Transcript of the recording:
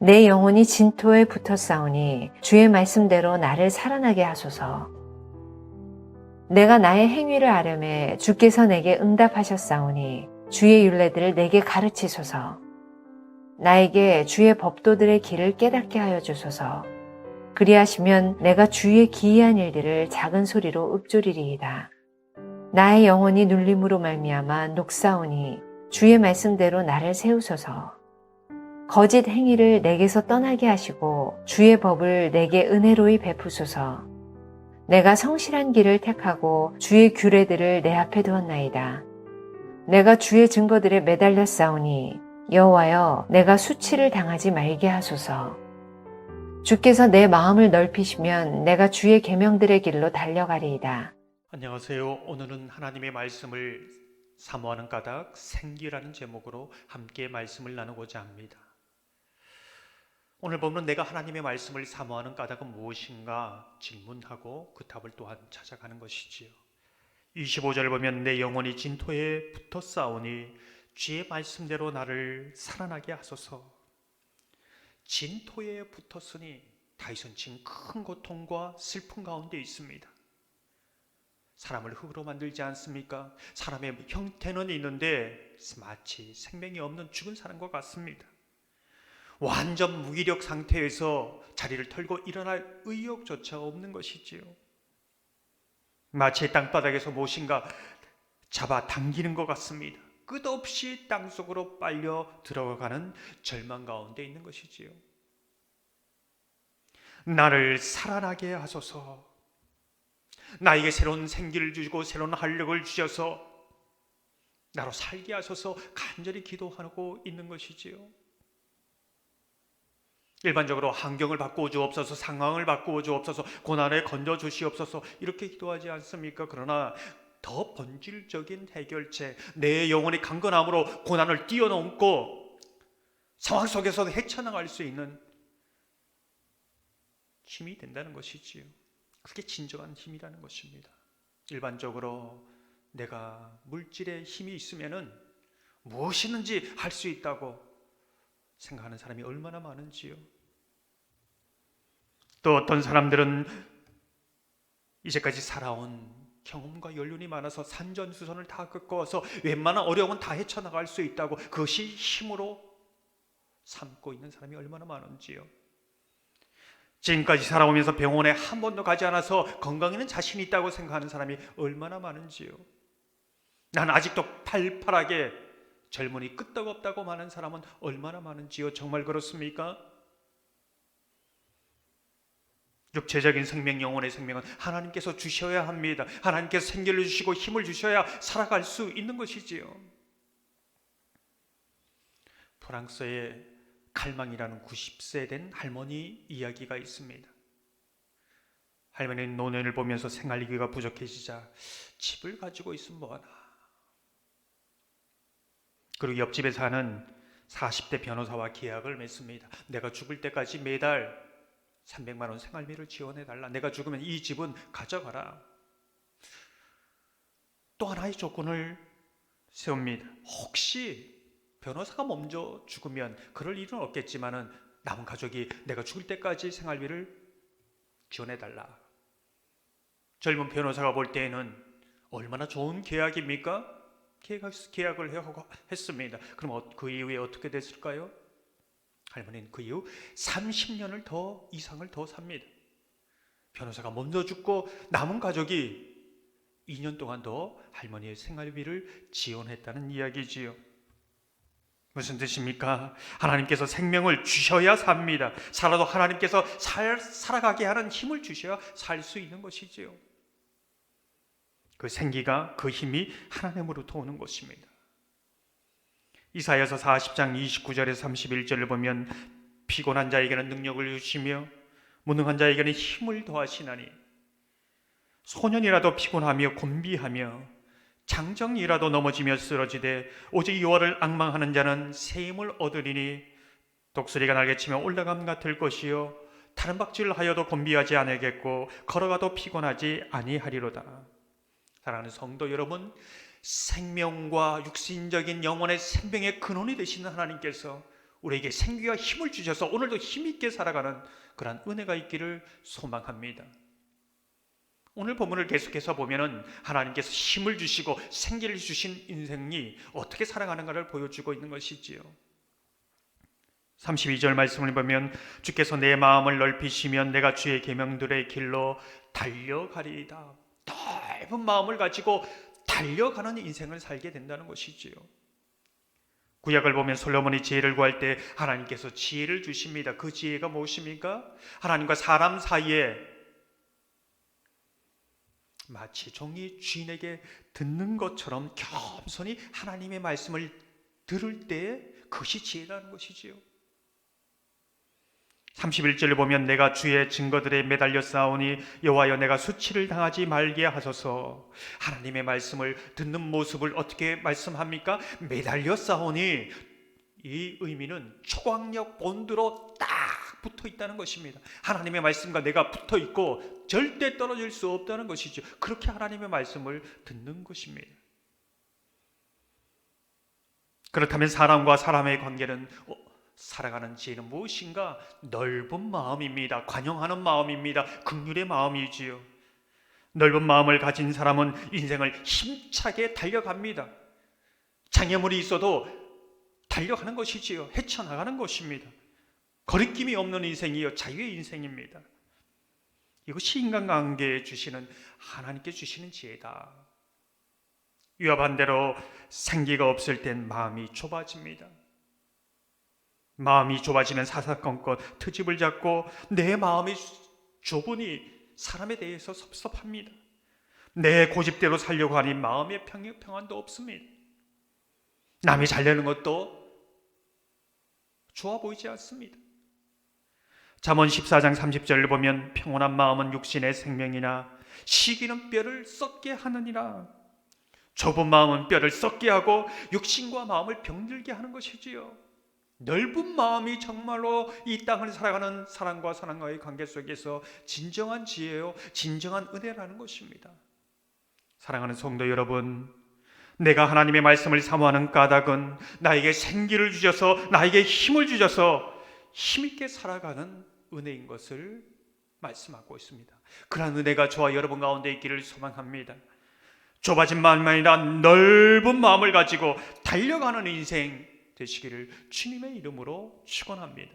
내 영혼이 진토에 붙었사오니 주의 말씀대로 나를 살아나게 하소서. 내가 나의 행위를 아뢰매 주께서 내게 응답하셨사오니 주의 율례들을 내게 가르치소서. 나에게 주의 법도들의 길을 깨닫게 하여 주소서. 그리하시면 내가 주의 기이한 일들을 작은 소리로 읊조리리이다. 나의 영혼이 눌림으로 말미암아 녹사오니 주의 말씀대로 나를 세우소서. 거짓 행위를 내게서 떠나게 하시고 주의 법을 내게 은혜로이 베푸소서. 내가 성실한 길을 택하고 주의 규례들을 내 앞에 두었나이다. 내가 주의 증거들에 매달렸사오니 여호와여, 내가 수치를 당하지 말게 하소서. 주께서 내 마음을 넓히시면 내가 주의 계명들의 길로 달려가리이다. 안녕하세요. 오늘은 하나님의 말씀을 사모하는 까닭 생기라는 제목으로 함께 말씀을 나누고자 합니다. 오늘 보면 내가 하나님의 말씀을 사모하는 까닭은 무엇인가 질문하고 그 답을 또한 찾아가는 것이지요. 25절 보면 내 영혼이 진토에 붙어 싸우니 주의 말씀대로 나를 살아나게 하소서. 진토에 붙었으니 다윗은 지금 큰 고통과 슬픔 가운데 있습니다. 사람을 흙으로 만들지 않습니까? 사람의 형태는 있는데 마치 생명이 없는 죽은 사람과 같습니다. 완전 무기력 상태에서 자리를 털고 일어날 의욕조차 없는 것이지요. 마치 땅바닥에서 무엇인가 잡아 당기는 것 같습니다. 끝없이 땅속으로 빨려 들어가는 절망 가운데 있는 것이지요. 나를 살아나게 하소서. 나에게 새로운 생기를 주시고 새로운 활력을 주셔서 나로 살게 하소서 간절히 기도하고 있는 것이지요. 일반적으로 환경을 바꾸어 주옵소서, 상황을 바꾸어 주옵소서, 고난을 건져 주시옵소서 이렇게 기도하지 않습니까? 그러나 더 본질적인 해결책, 내 영혼의 강건함으로 고난을 뛰어넘고 상황 속에서 헤쳐나갈 수 있는 힘이 된다는 것이지요. 그게 진정한 힘이라는 것입니다. 일반적으로 내가 물질의 힘이 있으면은 무엇이든지 할 수 있다고 생각하는 사람이 얼마나 많은지요. 또 어떤 사람들은 이제까지 살아온 경험과 연륜이 많아서 산전수전을 다 겪어와서 웬만한 어려움은 다 헤쳐나갈 수 있다고 그것이 힘으로 삼고 있는 사람이 얼마나 많은지요. 지금까지 살아오면서 병원에 한 번도 가지 않아서 건강에는 자신이 있다고 생각하는 사람이 얼마나 많은지요. 난 아직도 팔팔하게 젊은이 끄떡없다고 많은 사람은 얼마나 많은지요. 정말 그렇습니까? 육체적인 생명, 영혼의 생명은 하나님께서 주셔야 합니다. 하나님께서 생기를 주시고 힘을 주셔야 살아갈 수 있는 것이지요. 프랑스의 칼망이라는 90세 된 할머니 이야기가 있습니다. 할머니는 노년을 보면서 생활기가 부족해지자 집을 가지고 있으면 뭐하나. 그리고 옆집에 사는 40대 변호사와 계약을 맺습니다. 내가 죽을 때까지 매달 300만 원 생활비를 지원해달라. 내가 죽으면 이 집은 가져가라. 또 하나의 조건을 세웁니다. 혹시 변호사가 먼저 죽으면 그럴 일은 없겠지만은 남은 가족이 내가 죽을 때까지 생활비를 지원해달라. 젊은 변호사가 볼 때에는 얼마나 좋은 계약입니까? 계약을 했습니다. 그럼 그 이후에 어떻게 됐을까요? 할머니는 그 이후 30년을 이상을 더 삽니다. 변호사가 먼저 죽고 남은 가족이 2년 동안 더 할머니의 생활비를 지원했다는 이야기지요. 무슨 뜻입니까? 하나님께서 생명을 주셔야 삽니다. 살아도 하나님께서 살아가게 하는 힘을 주셔야 살 수 있는 것이지요. 그 생기가, 그 힘이 하나님으로부터 오는 것입니다. 이사야서 40장 29절에서 31절을 보면 피곤한 자에게는 능력을 주시며 무능한 자에게는 힘을 더하시나니 소년이라도 피곤하며 곤비하며 장정이라도 넘어지며 쓰러지되 오직 여호와를 앙망하는 자는 새 힘을 얻으리니 독수리가 날개치며 올라감 같을 것이요 다른 박질하여도 곤비하지 아니하겠고 걸어가도 피곤하지 아니하리로다. 사랑하는 성도 여러분, 생명과 육신적인 영혼의 생명의 근원이 되시는 하나님께서 우리에게 생기와 힘을 주셔서 오늘도 힘있게 살아가는 그러한 은혜가 있기를 소망합니다. 오늘 본문을 계속해서 보면은 하나님께서 힘을 주시고 생기를 주신 인생이 어떻게 살아가는가를 보여주고 있는 것이지요. 32절 말씀을 보면 주께서 내 마음을 넓히시면 내가 주의 계명들의 길로 달려가리이다. 넓은 마음을 가지고 달려가는 인생을 살게 된다는 것이지요. 구약을 보면 솔로몬이 지혜를 구할 때 하나님께서 지혜를 주십니다. 그 지혜가 무엇입니까? 하나님과 사람 사이에 마치 종이 주인에게 듣는 것처럼 겸손히 하나님의 말씀을 들을 때 그것이 지혜라는 것이지요. 31절을 보면 내가 주의 증거들에 매달려 싸우니 여호와여 내가 수치를 당하지 말게 하소서. 하나님의 말씀을 듣는 모습을 어떻게 말씀합니까? 매달려 싸우니 이 의미는 초강력 본드로 딱 붙어 있다는 것입니다. 하나님의 말씀과 내가 붙어 있고 절대 떨어질 수 없다는 것이죠. 그렇게 하나님의 말씀을 듣는 것입니다. 그렇다면 사람과 사람의 관계는 살아가는 지혜는 무엇인가? 넓은 마음입니다. 관용하는 마음입니다. 긍휼의 마음이지요. 넓은 마음을 가진 사람은 인생을 힘차게 달려갑니다. 장애물이 있어도 달려가는 것이지요. 헤쳐나가는 것입니다. 거리낌이 없는 인생이요, 자유의 인생입니다. 이것이 인간관계에 주시는, 하나님께 주시는 지혜다. 이와 반대로 생기가 없을 땐 마음이 좁아집니다. 마음이 좁아지면 사사건건 트집을 잡고 내 마음이 좁으니 사람에 대해서 섭섭합니다. 내 고집대로 살려고 하니 마음의 평안도 없습니다. 남이 잘 되는 것도 좋아 보이지 않습니다. 잠언 14장 30절을 보면 평온한 마음은 육신의 생명이나 시기는 뼈를 썩게 하느니라. 좁은 마음은 뼈를 썩게 하고 육신과 마음을 병들게 하는 것이지요. 넓은 마음이 정말로 이 땅을 살아가는 사람과 사람과의 관계 속에서 진정한 지혜요, 진정한 은혜라는 것입니다. 사랑하는 성도 여러분, 내가 하나님의 말씀을 사모하는 까닭은 나에게 생기를 주셔서, 나에게 힘을 주셔서 힘있게 살아가는 은혜인 것을 말씀하고 있습니다. 그러한 은혜가 저와 여러분 가운데 있기를 소망합니다. 좁아진 마음이 아니라 넓은 마음을 가지고 달려가는 인생 되시기를 주님의 이름으로 축원합니다.